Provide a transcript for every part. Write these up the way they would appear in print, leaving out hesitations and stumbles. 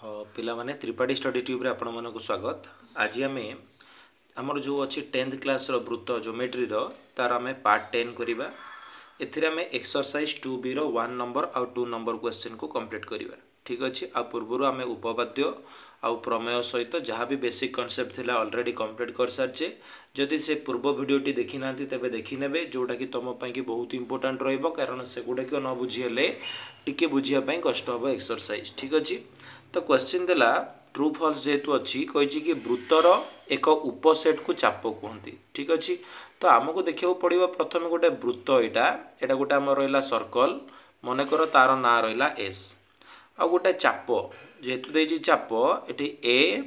पिला माने Tripathi study tube रे आपण मानक स्वागत। आज आम आमर जो अच्छी 10th क्लास वृत्त ज्योमेट्री तार आम पार्ट 10 करवा। एथिरे आम एक्सरसाइज 2B रो 1 नंबर आउ 2 नंबर क्वेश्चन को कंप्लीट करवा। ठीक अच्छे। आ पूर्वर आम उपपाद्य आउ प्रमेय सहित जहाँ भी बेसिक कॉन्सेप्ट थिला ऑलरेडी कंप्लीट कर सारचे। जदि से पूर्व वीडियोटी देखी ना तेबे देखी नेबे, जोटा कि तुम कि बहुत इंपोर्टेंट रहिबो, कारण से गुड़ाक न बुझीले टिके बुझिया कष्ट हम एक्सरसाइज। ठीक अच्छे। तो क्वेश्चन देला ट्रू फॉल्स जेहेतु अच्छी कही कि वृत्तर एक उपसेट को चाप कहते। ठीक अच्छे। तो आमको देखा पड़ो प्रथम गोटे वृत्त यहाँ गोटे आम रहा सर्कल, मनकर तार ना रहा एस, आ गोटे चाप जेहेतु देती चाप ये ए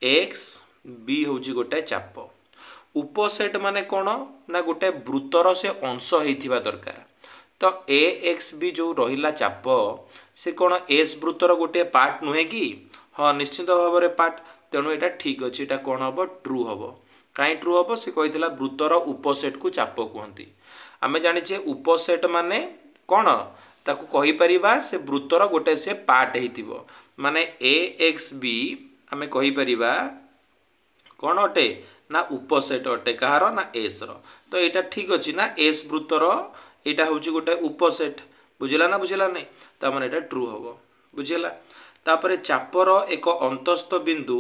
एक्स बी हूँ गोटे चाप। उपसेट माने कौन ना गोटे वृत्तर से अंश होता दरकार। तो ए एक्स बी जो रहा चाप से कौन एस वृत्तर गोटे पार्ट नुहे कि? हाँ निश्चित भाव में पार्ट। तेणु यहाँ ठीक अच्छे, यहाँ कौन हम ट्रू हम। कहीं ट्रू हम से कही वृत्तर उपसेट को चाप कहती। आम जाचे उपसेट माने कौन ताकू कही परिबा से वृत्तर गोटे से पार्ट हो माने ए एक्स बी आम कही परिबा कौन अटे ना उपसेट अटे कहार ना एस रो। तो यहाँ ठीक अच्छे ना एस वृत्तर यहाँ हूँ गोटे उपसेट। बुझला ना बुझला नहीं? तार यहाँ ट्रू हम। बुझेगा? तापर चापर एक अंतस्थ बिंदु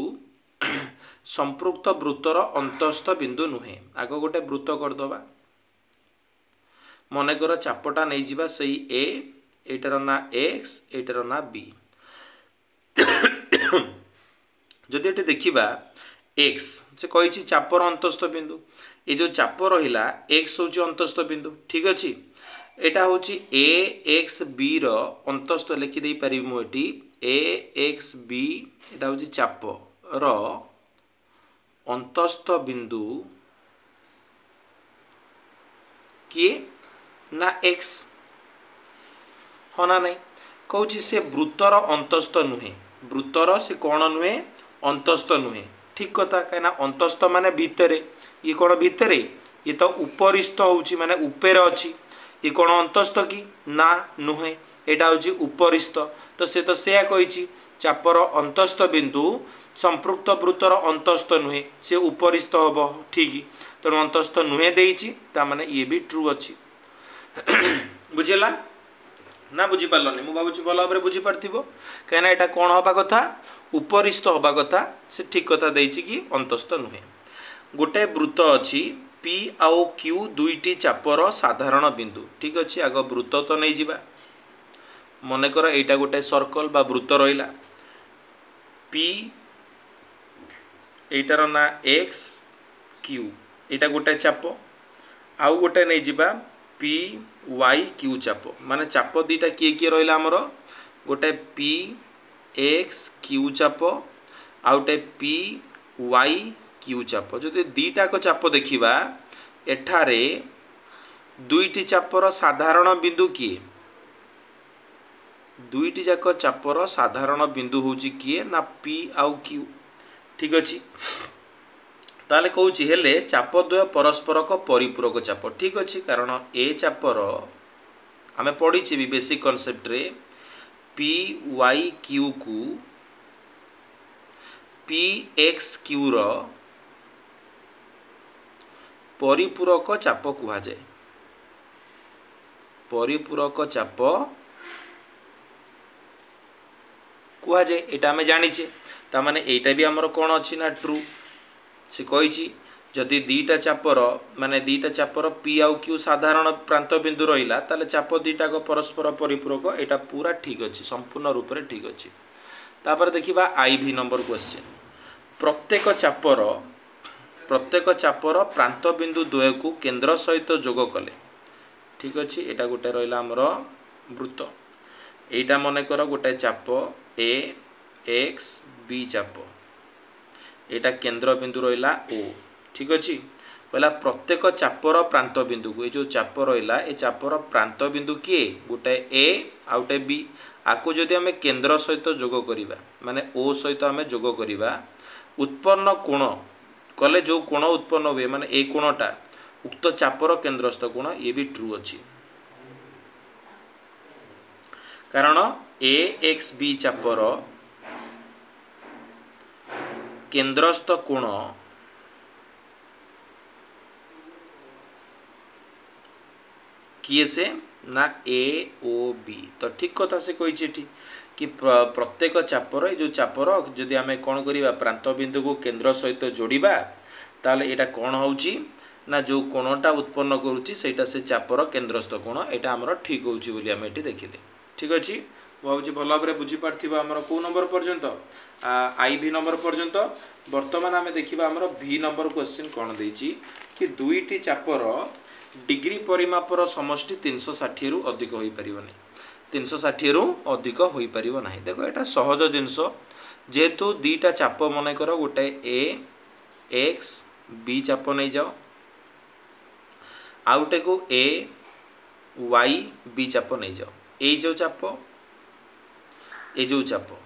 संपृक्त वृत्तर अंतस्थ बिंदु नुहे। आग गोटे वृत्त करदबा, मनकर चापटा नहीं जावा सही ए, एटार ना एक्स, एटार ना बी। जदि ये देखा एक्स से कही चापर अंतस्थ बिंदु, ये जो चाप रहा एक्स हूँ अंतस्थ बिंदु। ठीक अच्छे। यहाँ हूँ ए एक्स बी रो अंतस्थ लिखिदे पारि मुझे ए एक्स बी यहाँ हूँ चाप रो अंतस्थ बिंदु किए ना एक्स। हाँ ना नहीं? कहूँ से वृत्तर अंतस्थ नुहे, वृत्तर से कौन नुहे अंतस्थ नुहे। ठीक कथा। कहीं अंतस्थ माने भितर, ये कौन भितर? ये तो उपरिस्थ हूँ माने ऊपर अच्छी। ये कौन अंतस्थ कि? ना नुहे, यहाँ हूँ उपरिस्थ। तो से तो सेया कही चापर अंतस्थ बिंदु संपृक्त वृत्तर अंतस्थ नुहे, से उपरिस्थ हम। ठीक। तेणु अंतस्थ नुहे देती माने ये भी ट्रू अच्छी। बुझेगा ना? बुझीपारे मुझे भावी भल भाव बुझीपार कहीं यहाँ कौन हवा कथा उपरिस्थ हवा कथा। से ठीक कथा देती कि अंतस्थ नुहे। गोटे वृत्त अच्छी पी आउ क्यू दुईटी चापर साधारण बिंदु। ठीक अच्छे। आग वृत्त तो नहीं जावा, मनकर यहाँ गोटे सर्कल बा वृत्त रहा पी, एटार ना एक्स क्यू, यहाँ गोटे चाप, आउ गोटे नहीं जावा पी वाई क्यू चाप। माने चाप दीटा किए किए रहा आमर गोटे पी एक्स क्यू चाप आ गोटे पी वाई क्यू चाप। जो दीटा को चाप देखा एठारे दुईटी चापर साधारण बिंदु किए? दुईटी जाक चापर साधारण बिंदु हूँ किए ना पी आउ क्यू। ठीक अच्छे। ताले कहूँ हेले चाप द्वय परस्पर को परिपूरक चाप। ठीक अच्छे। कारण ए चापर आम पढ़ी भी बेसिक कॉन्सेप्ट रे पी वाई क्यू को पी एक्स क्यू रो परिपूरक चाप कहुए। परिपूरक चाप कहुए यहाँ आम जाचे। ताने यहाँ भी आमर कौन अच्छी ना ट्रू। से कही जदि दीटा चापर माने दीटा चापर पी आउ क्यू साधारण प्रांत बिंदु रहा ताले चाप दीटा को परस्पर परिपूरक। यहाँ पूरा ठीक अच्छे, संपूर्ण रूप से ठीक अच्छे। तापर देखिबा IV नंबर क्वेश्चन। प्रत्येक चापर प्रांत बिंदु द्वय को केंद्र सहित जोग कले। ठीक अच्छे। यहाँ गोटे रहा आमर वृत्त, यहाँ मनकर गोटे चाप ए एक्स बी चाप, यहाँ केंद्र बिंदु रहा ओ। ठीक अच्छे। कहला प्रत्येक चापर प्रांत बिंदु को, ये जो चाप रहा ये चापर प्रांत बिंदु किए? गोटे ए आ गोटे बी। आपको जदि आम केंद्र सहित जोग करवा माने ओ सहित आम जोग करवा, उत्पन्न कोण कले जो कोण उत्पन्न हुए माने ए कोणटा उक्त चापर केंद्रस्थ कोण, ये भी ट्रू अच्छी। कारण ए एक्स बी चापर केन्द्रस्थ कोण किए से ना ए ओ बी। तो ठीक कथा से कही कि प्रत्येक चापर जो चापर जदि आम कौन करवा प्रांत बिंदु को केन्द्र सहित जोड़ा ताले एटा कौन होउची ना जो कोणटा उत्पन्न करुच्ची सेटा से चापर केन्द्रस्थ कोण एटा आमर ठीक होउची बोली आम एटी देखिले। ठीक अच्छे भावी भल भाव बुझीपार आमर कौ नंबर पर्यंत आई भी नंबर पर्यंत। बर्तमान आम देखा आमर भी नंबर क्वेश्चन कौन देछि कि दुईटी चापर डिग्री परिमापर समष्टि 360 रु अधिक हो पारिबनी 360 रु अधिक हो पारिबो नाही। देखो एटा सहज जिनस जेहेतु दीटा चाप मन कर गोटे ए एक्स बी चाप नहीं जाओ आउटे को ए वाई बी चाप नहीं जाओ ए जो चाप ए जो चाप।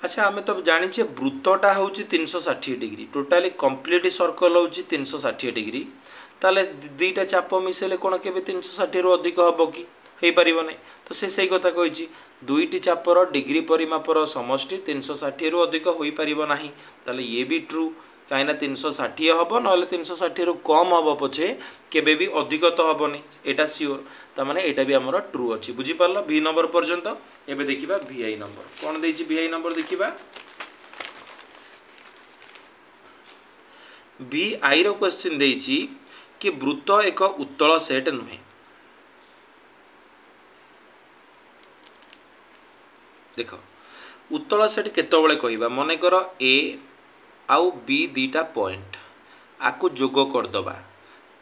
अच्छा आम तो जानी वृत्तटा हूँ 360 डिग्री टोटाली कंप्लीट सर्कल हूँ 360 डिग्री ताले दीटा चाप मिसेले कौन के 360 रु अधिक हम कि हो पार ना। तो से कथा कही दुईटी चापर डिग्री परिमापर समष्टि 360 रु अधिक हो पार ना ताले ये भी ट्रू कहीं 360 हम ना 360 रु कम हम पछे केबे भी अधिक तो हेनी एटा सियोर ताने एटा भी आमर ट्रू अच्छी बुझीपार भी नंबर पर्यंत। एबे देखिबा VI नंबर कौन देछि VI नंबर देखिबा VI रो क्वेश्चन देछि कि वृत्त एक उत्तल सेट नुहे। देख उत्तल सेट केतबेले कहिबा मन कर ए आउ बी दीटा पॉइंट आकु जोग करदबा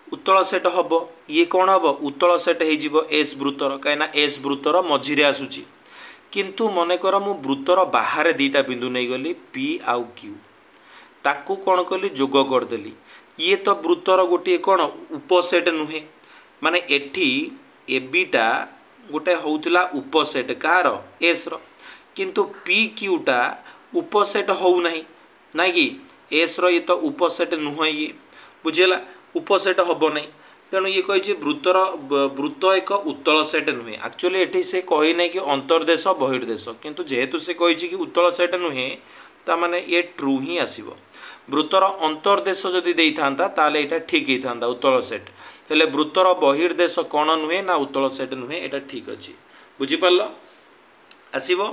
उत्तल सेट हम ये कौन हम उत्तल सेट हो एस वृत्तर कहीं एस वृत्तर मझिरे आसुची किंतु मन कर मु वृत्तर बाहर दीटा बिंदु नहीं गली पी आउ क्यू ताकू कौन कली जोग करदेली ये तो वृत्तर गोटे कौन उपसेट नुहे माने एठी एबीटा गोटे होउतला उपसेट कार एस रो किंतु पी क्यूटा उपसेट हो नहीं ना कि एस रो ये तो उपसेट नुह ये बुझेला उपसेट हम नहीं तेणु ये कही वृत्त एक उत्तल सेट नुहे एक्चुअली एठी से कही नहीं कि अंतर्देश बहिर्देश किंतु जेहेतु से कही कि उत्तल सेट नुहे तामाने ये ट्रू ही आसीबो। वृत्तर अंतर्देश जदि देई थांता ताले एटा ठीक ही थांता उत्तल सेट हेले वृत्तर बहिर्देश कौन नुहे ना उत्तल सेट नुहे एटा ठीक अच्छी बुझीपार आसीबो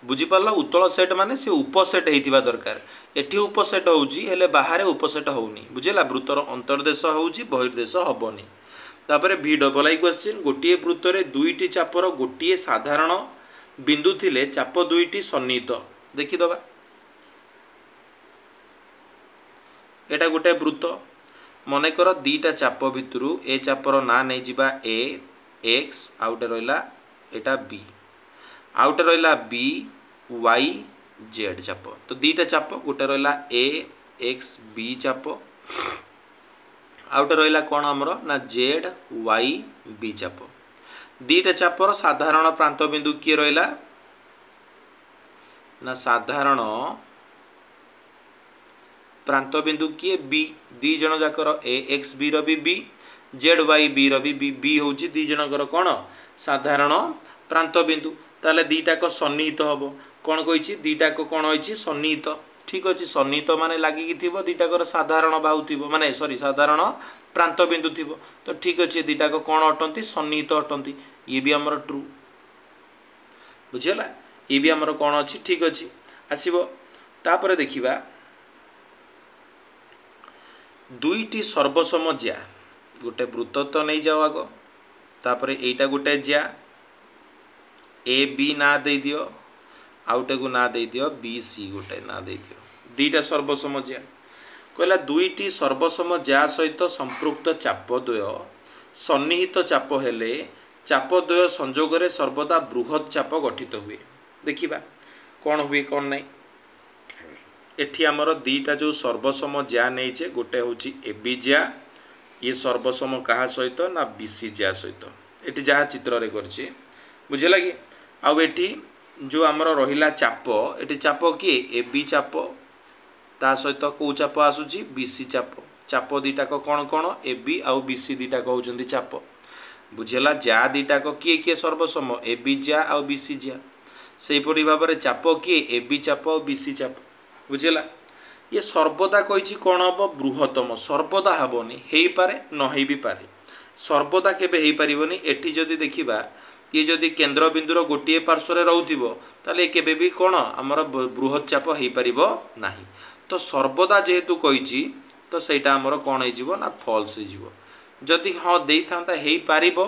बुझीपार उत्तल सेट माने से उपसेट होइतिबा दरकार एठी उपसेट होउची हेले बाहर उपसेट होउनी बुझेला वृत्तर अंतर्देश होउची बहिर्देश हबनी। तापरे भी डबल आई क्वेश्चन गोटिए वृत्तरे दुईटी चापर गोटिए साधारण बिंदु थिले चाप दुईटी सन्निहित देखि दबा एटा गोटे वृत्त मन कर दीटा चाप भितरु ए चापर ना नहीं जिबा ए एक्स आउटे रहिला एटा बी आउटे रहिला बी वाई जेड चाप तो दीटा चाप गोटे रहिला ए एक्स बी चाप आउटे रहिला कौन आमर ना जेड वाई बी चाप दीटा चापर साधारण प्रांत बिंदु किए रहिला ना साधारण प्रांत बिंदु किए बी दी जन जाकर ए एक्स बी रो बी जेड वाई बी रो बी होउची दी जनकर कौन साधारण प्रांत बिंदु ताले दीटाक सन्निहित हम कौन कही दीटाक कौन होइछि सन्निहित ठीक अच्छे सन्निहित माने लागिकी थिबो दीटाकर साधारण बाहु थिबो माने सॉरी साधारण प्रांत बिंदु थिबो तो ठीक अच्छे दीटाक कौन अटंती सन्निहित अटंती ये भी आमर ट्रू बुझेला ये भी आमर कौन अच्छी ठीक अच्छे आसीबो। तापरे देखिबा दुईटी सर्वसम ज्या गोटे वृत्त तो नहीं जाओ आग तापरे एटा गोटे ज्या ए बी ना दे दियो आउटे को ना दे दियो बी सी गोटे ना दे दियो दीटा सर्वसम ज्या कहला दुईटी सर्वसम ज्या सहित संपृक्त चाप द्वय सन्निहित चाप हेले चाप द्वय संजोग रे सर्वदा बृहत चाप गठित हुए देखिबा कौन हुए कौन नहीं एठी आमर दीटा जो सर्वसम ज्या नहीं चे गोटे होची ए बी ज्या ये सर्वसम कहा सहित ना बी सी ज्या सहित एठी जहाँ चित्र रे करछि बुझे कि आउ एठी जो आमर रहिला चाप एठी चाप किए ए बी चाप ता सहित को चाप आसुची बी सी चाप चाप दीटाक कौन कौन ए बी आउ बी सी दीटाक होउचंदी चाप बुझेला ज्या दीटाक किए किए सर्वसम ए बी ज्या आउ बी सी ज्या सेही परि भाबरे चाप किए ए बी चाप आउ बी सी चाप बुझेला ये सर्वदा कही कौन हम बृहत्तम सर्वदा हेनी हो पारे न हो भी पारे सर्वदा केबे हो पारिबनी एठी जदि देखिबा ये जदि केन्द्र बिंदुर गोटे पार्श्वर रोथिबो ताले केबे भी कौन आमर बृहत चाप हो पारिबो नाही तो सर्वदा जेहेतु कही तो सेटा आमर कौन हो ना फॉल्स हो जदि हाँ दे था हो पारिबो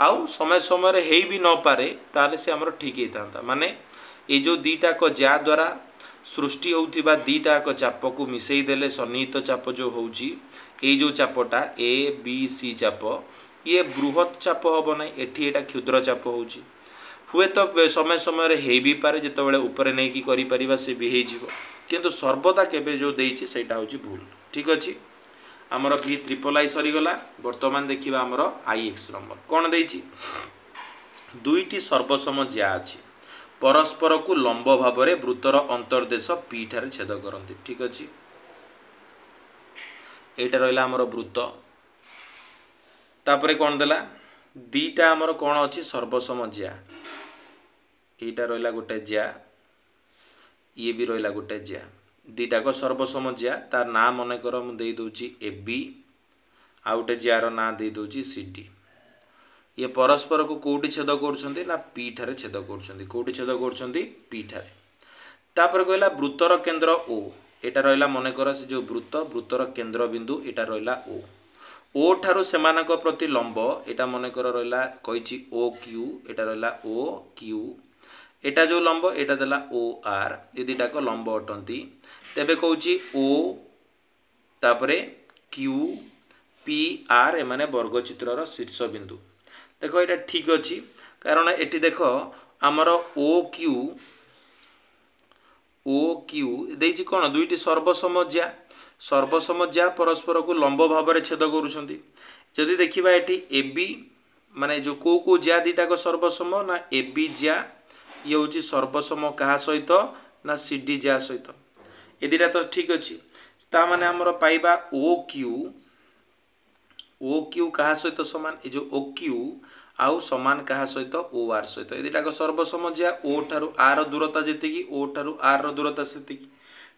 आउ समय समय हो भी न पारे ताले से आमर ठीक होता माने ये जो दीटाक जा द्वारा सृष्टि होउथिबा दीटाक चाप को मिसई देले सन्निहित चाप जो होउची ये जो चापटा ए बी सी चाप ये बृहत चाप हम ना एठी एटा क्षुद्र चाप होउची हुए तो समय समय हो भी पारे जिते ऊपर नहीं करि परिबा से भी हो किंतु सर्वदा केबे जो देइची सेटा होउची भूल ठीक अछि आमर भी ट्रिपल आई सरीगला वर्तमान देखिबा आमर आई एक्स नंबर कौन देइची दुईटी सर्वसम ज्या अछि परस्पर को लंब भाव में वृत्तर अंतर्देश पी ठारे छेद करती ठीक अच्छे यहाँ रहा आमर वृत्त तापर कौन देला दीटा आमर कौन अच्छी सर्वसम ज्या यहाँ रहा गोटे ज्या ये भी रहा गोटे ज्या दीटाक सर्वसम ज्या तार ना मनकर मुझे दूची ए बी आ गोटे ज्यार ना दे दूची सी डी ये परस्पर को कौटी छेद कर पी ठारे छेद कर कौटी छेद कर पी ठारे तापर कहला वृत्तर केन्द्र ओ यहाँ रहा मनकर से जो वृत्त वृत्तर केन्द्र बिंदु यहाँ रहा ओ ठारू सेमानक प्रति लंब यहाँ मनकर रहा कही ओ क्यू यहाँ रहा ओ क्यू एटा जो लंब यहाँ देला ओ आर ये दुटाक लंब अटंती तेबे कहूँ ओ तापरे क्यू पी आर एमाने वर्गचित्रर शीर्ष बिंदु देख ये ठीक अच्छी कारण एटी देख आमर ओ क्यू देइछि कौन दुईटी सर्वसम ज्या परस्पर को लंब भाव में छेद करुँच जदि देखा ये ए बी माने जो को ज्या दीटाक सर्वसम ना ए बी ज्या ये हूँ सर्वसम क्या सहित ना सी डी ज्या सहित ए दुटा तो ठीक अच्छी ता माने आमर पाइबा ओ क्यू क्या सहित सामान ये जो ओ क्यू आउ समान क्या सहित ओ आर सहित ये दुटाक सर्वसम ज्या ओ ठारू आर दूरता जी ओ ठारू आर दूरता से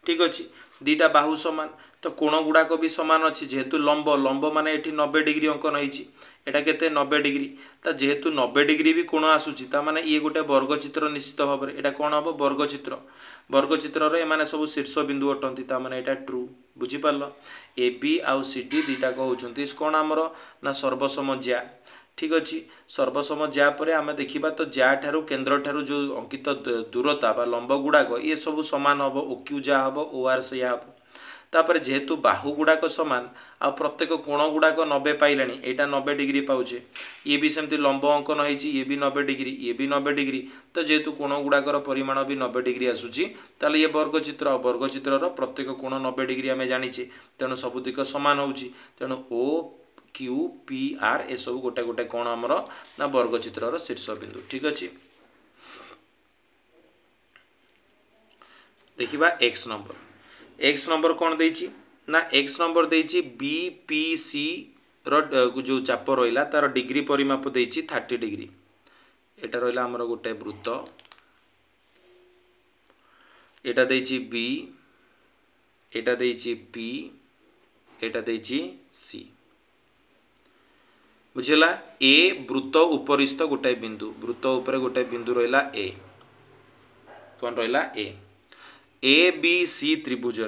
ठीक अच्छे दीटा बाहु सामान तो कोण गुड़ाक भी सामान अच्छी जेहेतु लंब लंब माने ये 90 डिग्री अंकन होटा के 90 डिग्री ता जेहेतु 90 डिग्री भी कोण आसूची माने ये गोटे वर्गचित्र निश्चित भाव में यहाँ कौन हम वर्गचित्र एमाने सब शीर्ष बिंदु अटंती माने यहाँ ट्रू बुझीपार ए बी आउ सी डी दुटाक होती कौन आमर ना सर्वसम ज्या ठीक अच्छे सर्वसम ज्या पर आम देखा तो ज्या ठारू केन्द्र ठारू जो अंकित दूरता बा लंब गुड़ाक ये सब सामान हम ओ क्यू जा हम ओ आर से हम तापर जेहेतु बाहु गुड़ाक सामान आ प्रत्येक कोण गुड़ाक 90 पाइलानी यहाँ 90 डिग्री पाचे ये भी सेमती लंब अंकन होती ये भी 90 डिग्री ये भी 90 डिग्री तो जेहेतु कोण गुड़ाकर परिमाण भी 90 डिग्री आसूची ताले ये वर्गचित्र प्रत्येक कोण 90 डिग्री आम जानीचे तेणु सबुतिक सामान होची तेणु O Q P R A सब गोटे गोटे कौन आमर ना वर्गचित्रर शीर्ष बिंदु ठीक अच्छे देखिबा एक्स नंबर कौन देइछि ना एक्स नंबर देइछि बी पी सी रो जो चाप रहिला तार डिग्री परिमाप देइछि 30 डिग्री एटा रहिला आमर गोटे वृत्त एटा देइछि बी एटा देइछि पी एटा देइछि सी बुझेला ए वृत्त उपरिस्थ गोटे बिंदु वृत्त ऊपर गोटे बिंदु रहिला ए कौन रहिला ए बी सी त्रिभुज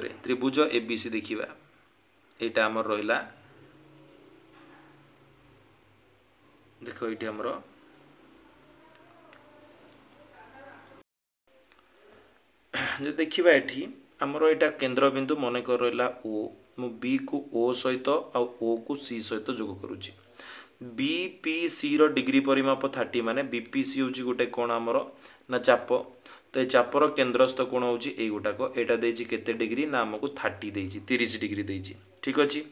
ए बी सी देखिबा एटा हमर रहिला देखो ये हमर जो देखिबा एठी हमर एटा केंद्र बिंदु मन कर रहिला ओ मु बी को ओ सहित आ ओ को सी सहित जोग करूची बीपीसी रो डिग्री परिमाप 30 माने बीपीसी होची गोटे कोण आमर ना चाप तो ये चापर केन्द्रस्थ कोण होची ए गोटाक एटा देइची केते डिग्री ना हमको 30 देइची 30 डिग्री देइची ठीक अछि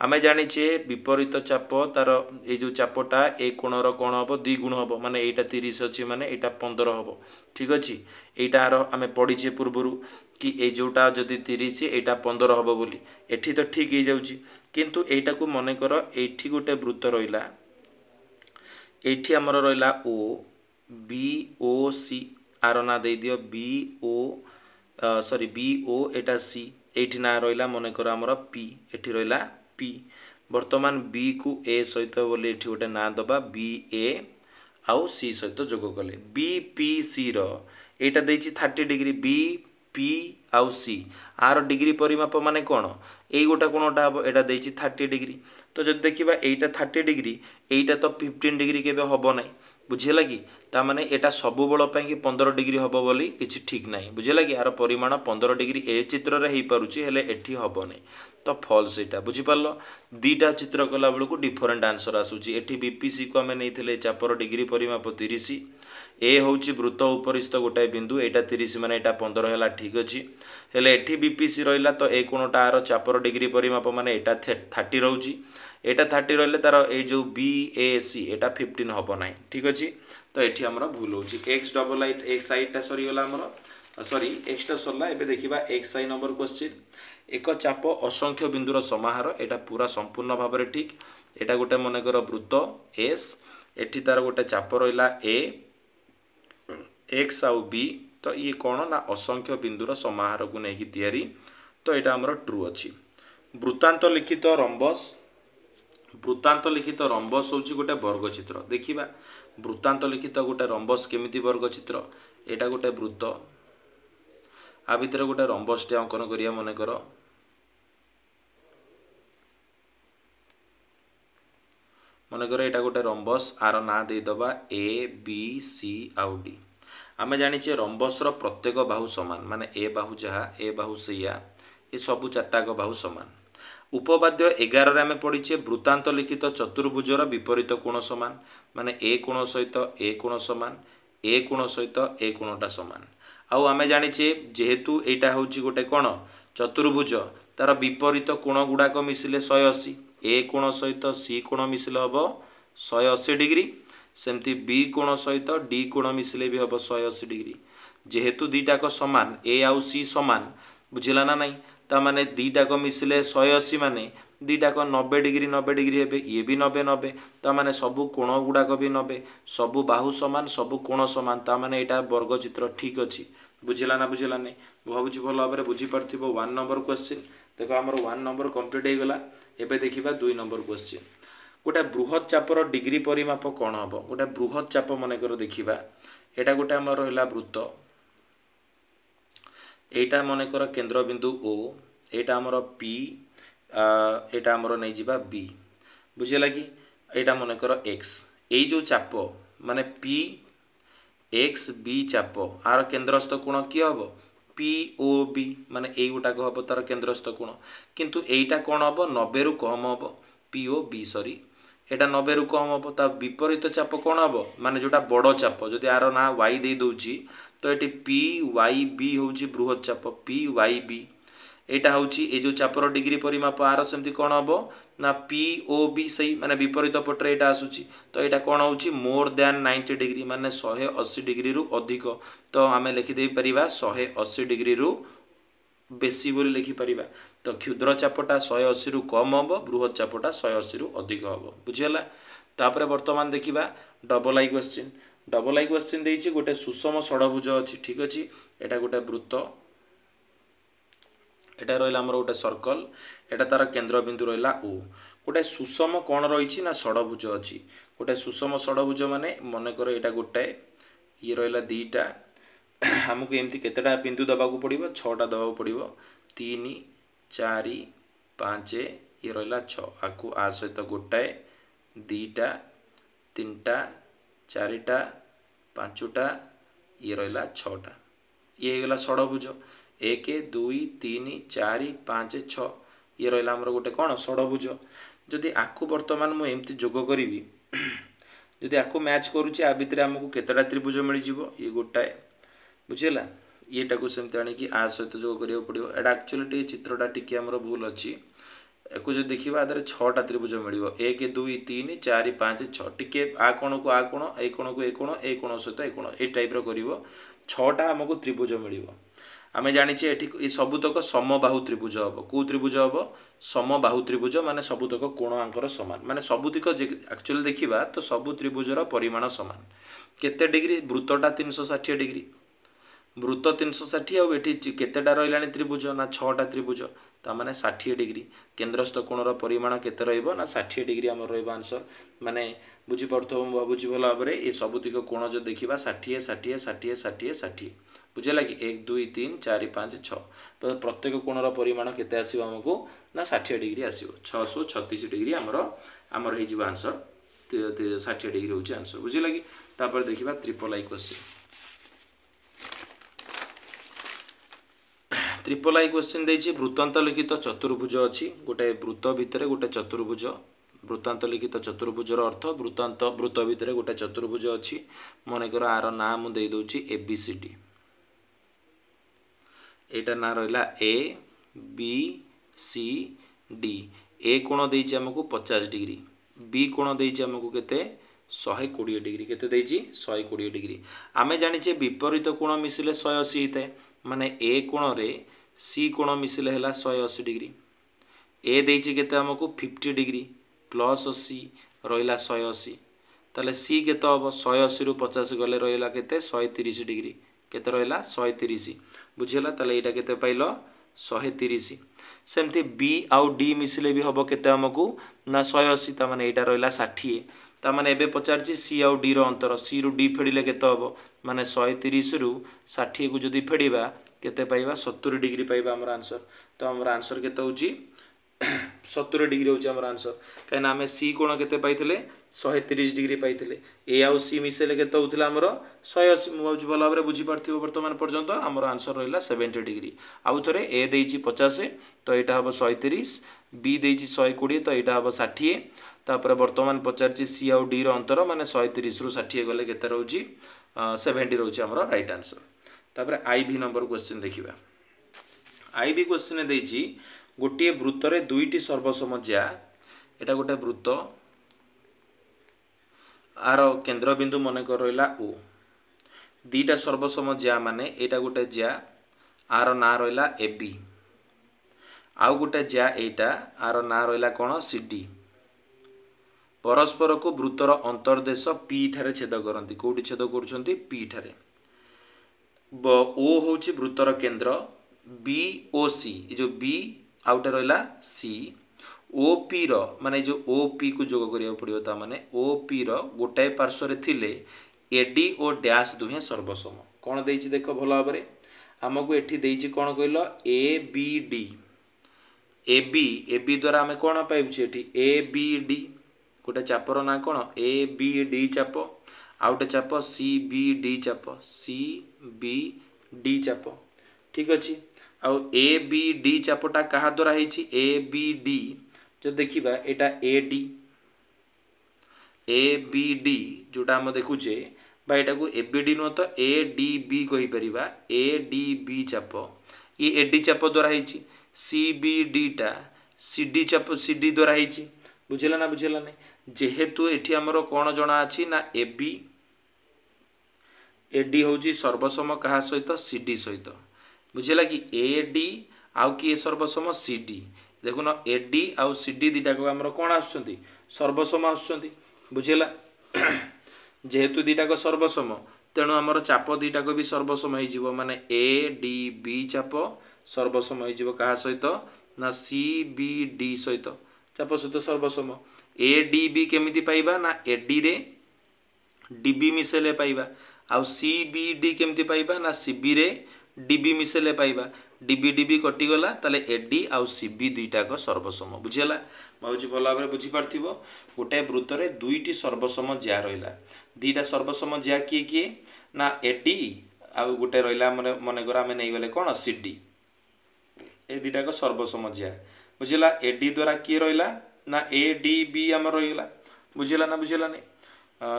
आमे जानिचे विपरीत चाप तार ए जो चापटा ए कोणर कोण हबो द्वि गुण हबो माने एटा 30 अछि माने एटा 15 हबो ठीक अछि एटा आमे पढिचे पूर्वरु कि ए जोटा जदि 30 एटा 15 हबो बोली एठी तो ठीक हे जाउची किंतु एटा को मने कर एठी गोटे वृत्त रहिला एठी हमर रहिला O B O C R ना दे दियो बी ओ एटा सी एठी ना रहिला मनकर हमर पी एठी रहिला पी वर्तमान बी को ए सहित बोली एठी गोटे ना दबा बी ए आउ सी सहित जोग कले बी पी सी रो एटा देछि 30 डिग्री बी पी आउ सी आर डिग्री परिमाप माने कोन एई गोटा कोनटा हम एटा देछि 30 डिग्री तो जब देखिबा एटा 30 डिग्री एटा तो 15 डिग्री केबे हबो नै बुझिला कि ता माने एटा सबु बळ पय कि 15 डिग्री हबो बोली किछि ठीक नै बुझिला कि आर परिमाण 15 डिग्री ए चित्र रे हेई पारुछि हेले एठी हबो नै तो फॉल्स एटा बुझि पारलो दीटा चित्र कला बेलू को डिफरेंट आंसर आसुची एठी बीपीसी को हमें नैथिले चापर डिग्री परिमाप 30 ए होउची वृत्त उपरिस्थ गोटाए बिंदु एटा 30 माने एटा 15 हैला ठीक अछि हेले एठी बीपीसी रहिला तो ए कोनटा आरो चापर डिग्री परिमाप माने एटा 30 रहउची एटा 30 रहले तार ए जो बी ए सी एटा 15 हबो नै ठीक अछि तो एठी हमरा भूल होउची x डबल आई x आई टा सरी गला हमरा सॉरी x टा सरला एबे देखिबा x आई नंबर क्वेश्चन एक चाप असंख्य बिंदुर समाहार एटा पूरा संपूर्ण भाव में ठीक एटा गोटे मनकर वृत्त एस एठी तार गोटे चाप रहिला ए एक्स आउ बी तो ये कौन ना असंख्य बिंदुर समाहार को नहीं तैयारी तो एटा हमर ट्रू अछि वृत्तांत लिखित रंबस होची गोटे वर्ग चित्र देखिबा वृत्तांत लिखित गोटे रंबस केमिति वर्ग चित्र एटा गोटे वृत्त आ भितर गोटे रंबस टे अंकन करिया मन कर एटा गोटे रंबस आर ना दे दबा ए बी सी आउ डी आमे जानिचे रंबस रो प्रत्येक बाहु समान माने ए बाहु जहा ए बाहु सैया ए सबु चारटाक बाहु समान उपपाद्य 11 रे आमे पढिचे वृत्तांत लिखित चतुर्भुजर विपरीत कोण समान माने ए कोण सहित ए कोण समान ए कोण सहित ए कोणटा समान आउ आमे जानिचे जेहेतु एटा होची गोटे कोण चतुर्भुज तार विपरीत कोण गुडाक मिसिले 180 ए कोण सहित सी कोण मिसिले हबो 180 डिग्री सेमती बी कोण सहित डी कोण मिसिले भी हबो 180 डिग्री जेहेतु दीटाक समान ए आउ सी समान बुझिला ना नहीं ता माने दीटाक मिसिले 180 माने दीटाक 90 डिग्री हेबे ये भी 90 ता माने सबु कोण गुडाक भी 90 सबु बाहु समान सबु कोण समान ता माने एटा वर्ग चित्र ठीक अछि बुझिला नहीं भाबुची भल भाबरे बुझी परथिबो 1 नंबर क्वेश्चन देखो हमर 1 नंबर कंप्लीट हे गला एबे देखिबा 2 नंबर क्वेश्चन गोटे बृहत चापर डिग्री परिमाप कौन हम गोटे बृहत चाप मन कर देखा एटा गोटे आम रहा वृत्त एटा मन कर केन्द्र बिंदु ओ एटा आमर पी एटा आमर नहीं जिबा बी बुझेला कि एटा मन कर एक्स ए जो चाप माने पी एक्स बी चाप आर केन्द्रस्थ कोण किए हम पी ओ बी माने ए गोटाक हम तार केन्द्रस्थ कोण किंतु एटा कौन हम 90 रु कम हम पी ओ बी सॉरी एटा 90 रु कम हम ता विपरीत चाप कौन हम माने जोटा बड़ चाप जदि आर ना वाई दे दोची तो एटी पी वाई बी होची बृहत चाप पी वाई बी एटा होची ए जो चापर डिग्री परिमाप आर सेमती कौन हम ना पी ओ बी सही माने विपरीत पटरे एटा आसुची तो एटा कौन होची मोर देन 90 डिग्री माने 180 डिग्री रु अधिक तो आमे लिखि दे परिबा 180 डिग्री रु बेसी बोली लिखि परिबा तो क्षुद्र चापटा 180 रु कम हम बृहत चापटा 180 रु अधिक हम बुझिला तापरे वर्तमान देखिबा डबल आई क्वेश्चन देइछि गोटे सुषम षडभुज अछि ठीक अछि एटा गोटे वृत्त एटा रहिला हमर गोटे सर्कल एटा तार केंद्र बिंदु रहिला ओ गोटे सुषम कोण रहिछि ना षडभुज अछि गोटे सुषम षडभुज माने मने कर एटा गोटे ये रहिला दीटा हमकु एमती केतेटा बिंदु दबाकू पड़िबो 6टा दबाकू पड़िबो 3 4 5 ये रहिला 6 आकु आ सहित गोटाए दीटा तीनटा चारिटा पांचटा ये रहिला 6टा ये गला षडभुज 1 2 3 4 5 6 ये रहिला हमर गोटे कोन षडभुज जदि आकु वर्तमान मु एमती जोग करिवि जदि आकु मैच करूची आ भितरे हमकु केतेटा त्रिभुज मिलि जिवो ये गोटाए बुझिला येटा को सेमते आनी कि आ सहित जोग करियो पड़ियो एटा एक्चुअली टी चित्रटा टिके हमर भूल अछि एको जो देखिबा आदरे 6टा त्रिभुज मिलिबो 1 2 3 4 5 6 टिके आ कोण को आ कोण ए कोण को ए कोण सहित ए कोण ए टाइप रो करिवो 6टा हमकु त्रिभुज मिलिबो आमे जानि छे एठी ए सबुतक समबाहु त्रिभुज हबो को त्रिभुज हबो समबाहु त्रिभुज माने सबुतक कोण आंकर समान माने सबुतिक एक्चुअली देखिबा तो सबु त्रिभुजर परिमाण समान केते डिग्री वृत्तटा 360 डिग्री वृत्त 360 आउ एठी केतेटा रहिलानी त्रिभुज ना 6टा त्रिभुज ता माने 60 डिग्री केंद्रस्थ कोणर परिमाण केते रहइबो ना 60 डिग्री हमर रहइबो आंसर माने बुझी पड़थो बुझी भला भाबरे ए सबुतिक कोण जो देखिबा 60 60 60 60 60 बुझला कि 1 2 3 4 5 6 तो प्रत्येक कोणर परिमाण केते आसीबो हमकु ना 60 डिग्री आसीबो 636 डिग्री हमर हे जिबो आंसर 60 डिग्री होची आंसर बुझला कि तापर देखिबा triple I question triple I question देछि वृत्तांत लिखित चतुर्भुज अछि गोटे वृत्त भितरे गोटे चतुर्भुज वृत्तांत लिखित चतुर्भुजर अर्थ वृत्त भितरे गोटे चतुर्भुज अछि मनेकर आर नाम मु देइ दोछि ABCD एटा ना रहला A B C D ए कोण देछि हमकु 50 डिग्री B कोण देछि हमकु केते 120 डिग्री केते देछि 120 डिग्री आमे जानिछे विपरीत कोण मिसिले 180 हिते माने ए कोण रे सी कोण मिसिले हला 180 डिग्री ए देछि केते हमकु 50 डिग्री प्लस सी रहिला 180 ताले सी केते हबो 180 रु 50 गले रहिला केते 130 डिग्री केते रहिला 130 बुझिला ताले एटा केते पाइलो 130 सेमती बी आउ डी मिसिले भी हबो केते हमकु ना 180 ता माने एटा रहिला 60 ता माने एबे पचारची सी आउ डी रो अंतर सी रु डी फेडिले केते हबो माने 130 रु 60 को जदी फेडिबा केते पाइबा 70 डिग्री पाइबा हमर आंसर तो हमर आंसर केते होची 70 डिग्री होची हमर आंसर काहे ना हमें सी कोण केते पाइथिले 130 डिग्री पाइथिले ए आउ सी मिसेले केते होथिला हमर 180 मुज भला भाबरे बुझी पारथिबो वर्तमान पर्यंत हमर आंसर रहिला 70 डिग्री आउ थरे ए देइची 50 तो एटा हबो 130 बी देइची 120 तो एटा हबो 60 तापर वर्तमान पचारची सी आउ डी रो अंतर माने 130 रु 60 गले केते रहउची 70 रहउची हमर राइट आंसर तापर आईबी नंबर क्वेश्चन देखिबा आईबी क्वेश्चन देइची गोटे वृत्त रे दुईटी सर्वसम ज्या एटा गोटे वृत्त आर केंद्र बिंदु मन कर रहिला ओ दीटा सर्वसम ज्या माने एटा गोटे ज्या आर ना रहिला एबी आउ गोटे ज्या एटा आर ना रहिला कोन सीडी परस्पर को वृत्तर अंतर्देश पी ठारे छेद करंती कोठी छेद करछंती पी ठारे ओ होची वृत्तर केंद्र बी ओ सी जो बी आउटे रहिला सी ओ पी रो माने जो ओ पी को जोग करिया पड़ियो ता माने ओ पी रो गोटाए पार्श्व रे थिले एडी ओ डैश दुहे सर्वसम कोन देइछि देखो भलो भाबरे हमकु एठी देइछि कोन कहिलो A B D A B द्वारा हमें कोन पाइबुछि एठी ए बी डी गोटे चापर ना कोन ए बी डी चाप आउटे चाप सी बी डी चाप सी बी डी चाप ठीक अछि आउ ए बी डी चापटा कहा द्वारा हेछि ए बी डी जो देखिबा एटा ए बी डी जोटा हम देखुचे बा एटा को ए बी डी न तो ए डी बी कहि परिबा ए डी बी चाप ये ए डी चाप द्वारा हेछि सी बी डी टा सी डी चाप सी डी द्वारा हेछि बुझेला नै जेहेतु एठी हमरो कोन जणा अछि ना ए बी ए डी होछि सर्वसम कहा सहित सी डी सहित बुझेला कि ए डी आउ कि सर्वसम सी डी देखुन ए डी आउ सी डी दीटा को हमरो कोन आछुंती सर्वसम आछुंती बुझेला जेहेतु दीटा को सर्वसम तेणु हमरो चाप दीटा को भी सर्वसम होई जिवो माने ए डी बी चाप सर्वसम होई जिवो कहा सहित ना सी बी डी सहित चाप सहित सर्वसम ए डी बी केमिति पाइबा ना ए डी रे डी बी मिसेले पाइबा आउ सी बी डी केमिति पाइबा ना सी बी रे डीबी मिसेले पाइबा डीबी कटि गला ताले एडी आउ सीबी दुईटा को सर्वसम बुझिला माउची भला भाबरे बुझी पारथिबो गोटे वृत्त रे दुईटी सर्वसम ज्या रहिला दीटा सर्वसम ज्या किए ना एडी आउ गोटे रहिला मने करा हमें नै गले कोन सीडी ए दीटा को सर्वसम ज्या बुझिला एडी द्वारा किए रहिला ना ए डी बी हमर रहिला बुझिला नै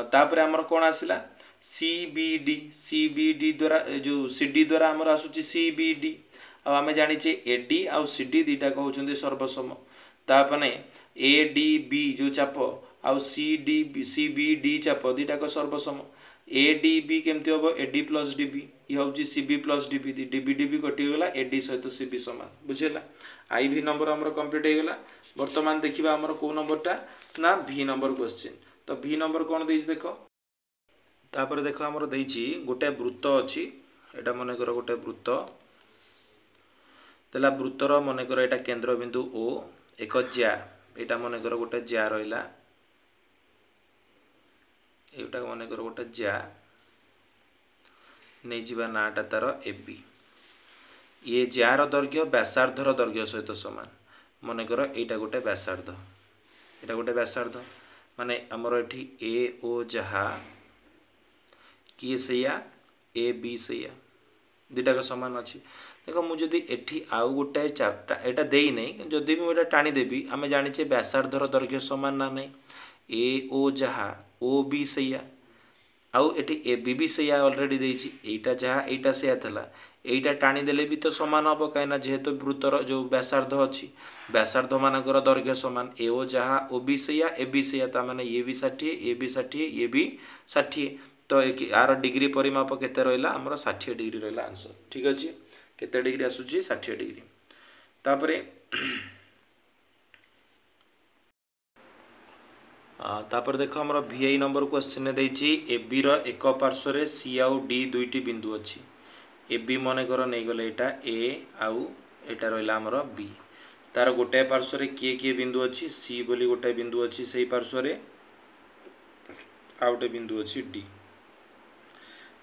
तापरे हमर कोन आसिला CBD द्वारा जो CD द्वारा हमर आसुची CBD आ हमें जानि छे AD आ CD दीटा को होचंदी सर्वसम तापने ADB जो चाप आ CBD चाप दीटा को सर्वसम ADB केमति होबो AD प्लस DB इ होची CB प्लस DB DB कटि गेला AD सहित CB समान बुझिला IV नंबर हमर कंप्लीट हे गेला वर्तमान देखिबा हमर को नंबरटा ना V नंबर क्वेश्चन तो V नंबर कोन देइछ देखो तापर देखो हमर देइछि गोटे वृत्त अछि एटा मनकर गोटे वृत्त देला वृत्तर मनकर एटा केंद्र बिंदु ओ एक ज्या एटा मनकर गोटे ज्या रहिला एटा मनकर गोटे ज्या नहीं जीवा नाटा तार एबी ये जार दैर्घ्य व्यासार्धर दैर्घ्य सहित समान मनकर एटा गोटे व्यासार्ध एटा गोटे व्यासार्ध माने हमर एठी ए ओ जहा किए सैया ए बी सैया दुटा समान अच्छी देख मुझे एठी आउ गोटे चापटा एटा देई नहीं जदि भी एटा टाणी देबी आमे जानिचे व्यासार्धर दैर्घ्य समान ना नहीं ए ओ जहा ओ बी सैया आउ एठी ए बी बी सैया ऑलरेडी देइछि एटा जहा एटा सैया थला एटा टाणी देले भी तो समान हम कहीं जेहेतु वृत्तर जो व्यासार्ध अच्छी व्यासार्ध मानकर दैर्घ्य समान ए ओ जहा ओ बी सैया ए बी सैया ता माने ये भी 60 ए भी 60 ए भी 60 तो यार डिग्री परिमाप केते रहिला हमर 60 डिग्री रहिला आंसर ठीक अछि केते डिग्री आसुची 60 डिग्री तापरे तापर देखो हमर VI नंबर क्वेश्चन देछि ए बी रो एक पार्श्व रे सी आउ डी दुईटी बिंदु अछि ए बी मन कर नहीं गले एटा ए आउ एटा रहिला हमर बी तार गोटे पार्श्व रे किए बिंदु अछि सी बोली गोटे बिंदु अछि सेही पार्श्व रे आउटे बिंदु अछि डी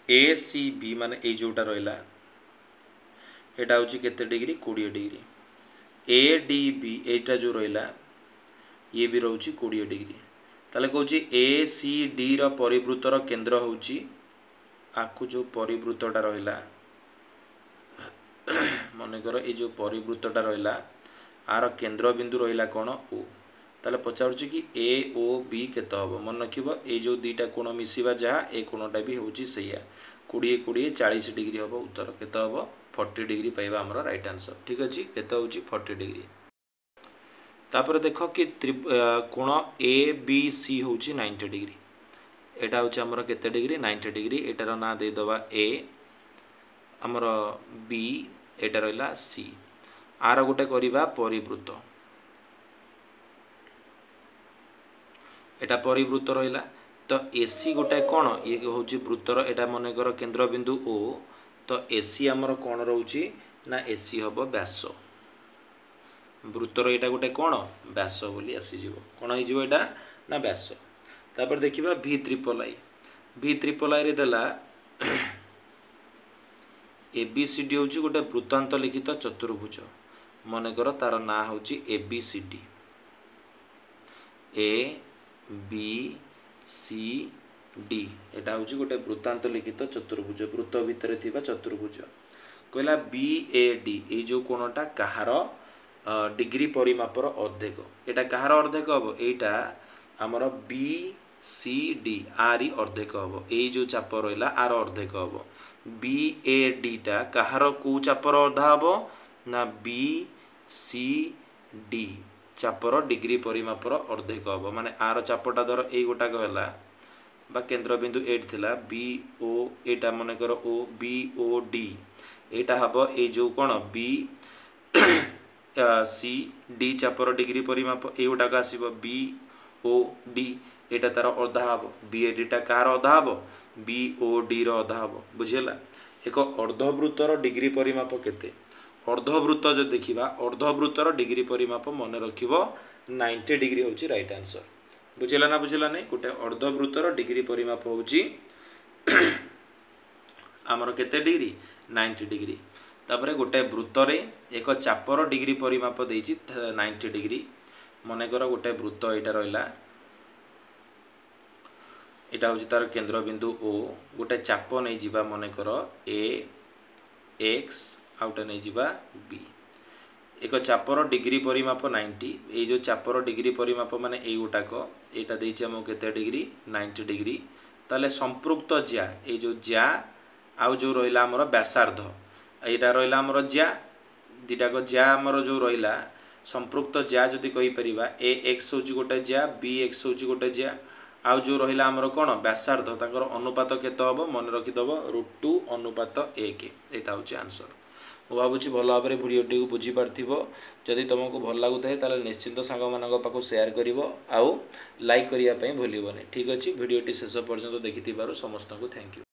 ए सी बी माने ए जोटा रहिला एटा होछि केते degree 20 degree A D B एटा जो रहिला ये भी रहउछि 20 डिग्री ताले कहउछि ए सी डी रो परिवृत्तर केंद्र होउछि आकु जो परिवृत्तटा रहिला मन कर ए जो परिवृत्तटा रहिला आर केंद्र बिंदु रहिला कोन ओ ताले पचारुछि कि ए ओ बी केते हबो मन रखिबो ए जो दुईटा कोण मिसिबा जहा ए कोणटा भी होउछि सैया 20 20 40 डिग्री हबो उत्तर केते हबो 40 डिग्री पाइबा हमर राइट आंसर ठीक अछि केते होउछि 40 डिग्री तापर देखो कि कोण ए बी सी होउछि 90 डिग्री एटा होउछि हमर केते डिग्री 90 डिग्री एटार ना दे दबा ए हमर बी एटा रहिला सी आर गोटे करिबा परिवृत्त एटा परिवृत्त रहिला तो एसी गोटे कोण ये होउछि वृत्तर एटा मनकर केंद्र बिंदु ओ तो एसी हमर कोण रहउछि ना एसी हबो व्यास वृत्तर एटा गोटे कोण व्यास बोली आसी जिवो कोण होई जिवो एटा ना व्यास तापर देखिबा V ट्रिपल आई रे देला ABCD होउछि गोटे वृत्तांत लिखित चतुर्भुज मनकर तार ना होउछि ABCD A B C D एटा होउछि गोटे वृत्तांत लिखित चतुर्भुज वृत्त भितर थिबा चतुर्भुज कहला BAD ए जो कोणटा कहार डिग्री परिमापर अर्धेक एटा कहार अर्धेक हबो एटा हमर BCD आरी अर्धेक हबो ए जो चाप रहिला आर अर्धेक हबो BAD टा कहार को चापर अर्धा हबो ना BCD चापर डिग्री परिमापर अर्धेक हबो माने आर चापटा धर ए गोटा कहला बा केंद्र बिंदु 8 थिला BO एटा मने कर O BOD एटा हबो ए जो कोन B सी डी चापर डिग्री परिमाप ए गोटा का आसीबो BOD एटा तार अर्धा हबो BAD टा कार अर्धा हबो BOD रो अर्धा हबो बुझिला एक अर्धवृत्तर डिग्री परिमाप केते अर्धवृत्त जो देखिबा अर्धवृत्तर डिग्री परिमाप मन रखिबो 90 डिग्री होची राइट आंसर बुझिला नै गोटे अर्धवृत्तर डिग्री परिमाप होची हमर केते डिग्री 90 डिग्री तापरे गोटे वृत्त रे एक चापर डिग्री परिमाप देइछि 90 डिग्री मन कर गोटे वृत्त एटा रहिला एटा होची तार केंद्र बिंदु ओ गोटे चाप नै जिबा मन कर ए एक्स आउटा नै जिबा बी एक चापर डिग्री परिमाप 90 ए जो चापर डिग्री परिमाप माने ए गोटाक एटा देइछि हम केते डिग्री 90 डिग्री ताले संपृक्त ज्या ए जो ज्या आउ जो रहिला हमर व्यासार्ध एटा रहिला हमर ज्या दिटाक ज्या हमर जो रहिला संपृक्त ज्या जदि कहि परिबा ए एक्स होची गोटे ज्या बी एक्स होची गोटे ज्या आउ जो रहिला हमर कोन व्यासार्ध ताकर अनुपात केते हबो मन रखि दबो √2 अनुपात 1 एटा होची आंसर मु भाबुची भल भाबरे भिडियोटी को बुझी पारथिबो जदि तुमको भल लागुथाय ताले निश्चित सांग मानक पाखु शेयर करिवो आउ लाइक करिया पय भूलिबोनी ठीक अछि भिडियोटी शेष पर्यंत देखिथिबारु समस्त को थैंक यू।